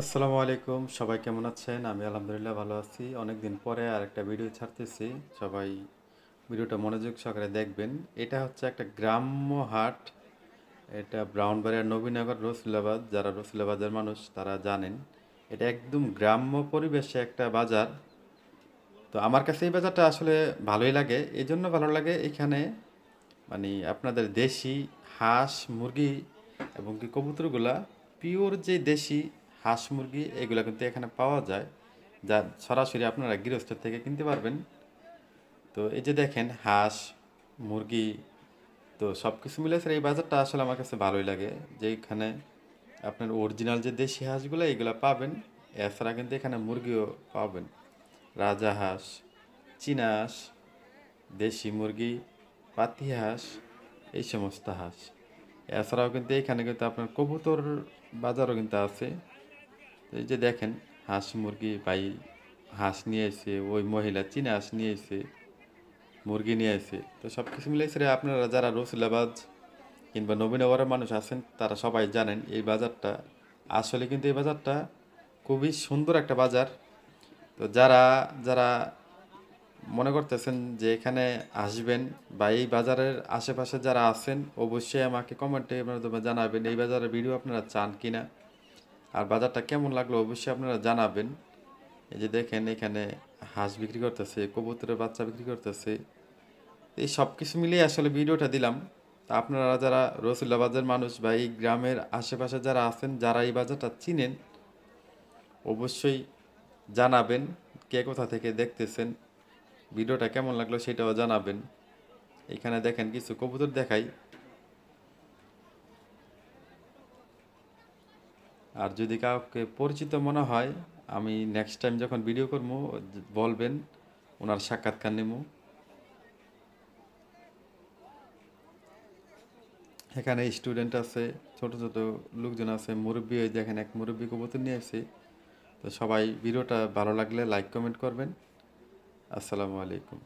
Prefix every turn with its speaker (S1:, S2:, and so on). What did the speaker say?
S1: আসসালামু আলাইকুম, সবাই কেমন আছেন? আমি আলহামদুলিল্লাহ ভালো আছি। অনেকদিন পরে আরেকটা ভিডিও ছাড়তেছি। সবাই ভিডিওটা মনোযোগ সহকারে দেখবেন। এটা হচ্ছে একটা গ্রাম্য হাট। এটা ব্রাহ্মণবাড়িয়ার নবীনগর রসুলাবাদ। যারা রসুলাবাদের মানুষ তারা জানেন। এটা একদম গ্রাম্য পরিবেশে একটা বাজার। তো আমার কাছে এই বাজারটা আসলে ভালোই লাগে। এই জন্য ভালো লাগে, এখানে মানে আপনাদের দেশি হাঁস মুরগি এবং কি কবুতরগুলা পিওর যে দেশি হাঁস মুরগি এগুলা কিন্তু এখানে পাওয়া যায়, যা সরাসরি আপনারা গৃহস্থের থেকে কিনতে পারবেন। তো এই যে দেখেন হাঁস মুরগি, তো সব কিছু মিলে স্যার এই বাজারটা আসলে আমার কাছে ভালোই লাগে, যে এখানে আপনার অরিজিনাল যে দেশি হাঁসগুলো এগুলো পাবেন। এছাড়া কিন্তু এখানে মুরগিও পাবেন, রাজা হাঁস, চীনা হাঁস, দেশি মুরগি, পাতি হাঁস, এই সমস্ত হাঁস। এছাড়াও কিন্তু এখানে কিন্তু আপনার কবুতর বাজারও কিন্তু আছে। এই যে দেখেন হাঁস মুরগি ভাই, হাঁস নিয়ে এসে ওই মহিলা চীনা হাঁস নিয়ে এসে, মুরগি নিয়ে এসে। তো সব কিছু মিলে এসে আপনারা যারা রসুলাবাদ কিংবা নবীনগরের মানুষ আছেন তারা সবাই জানেন এই বাজারটা আসলে কিন্তু এই বাজারটা খুবই সুন্দর একটা বাজার। তো যারা যারা মনে করতেছেন যে এখানে আসবেন বা এই বাজারের আশেপাশে যারা আছেন অবশ্যই আমাকে কমেন্টে আপনারা জানাবেন এই বাজারের ভিডিও আপনারা চান কিনা, আর বাজারটা কেমন লাগলো অবশ্যই আপনারা জানাবেন। এই যে দেখেন এখানে হাঁস বিক্রি করতেছে, কবুতরের বাচ্চা বিক্রি করতেছে। এই সব কিছু মিলিয়ে আসলে ভিডিওটা দিলাম। তা আপনারা যারা রসুল্লাবাদের মানুষ বা এই গ্রামের আশেপাশে যারা আছেন, যারা এই বাজারটা চিনেন অবশ্যই জানাবেন কে কোথা থেকে দেখতেছেন, ভিডিওটা কেমন লাগলো সেটাও জানাবেন। এখানে দেখেন কিছু কবুতর দেখাই। আর যদি কাউকে পরিচিত মনে হয়, আমি নেক্সট টাইম যখন ভিডিও করবো বলবেন, ওনার সাক্ষাৎকার নেবো। এখানে স্টুডেন্ট আছে, ছোট ছোট লোকজন আছে, মুরব্বী, ওই দেখেন এক মুরব্বী কবুতর নিয়ে আসছে। তো সবাই ভিডিওটা ভালো লাগলে লাইক কমেন্ট করবেন। আসসালামু আলাইকুম।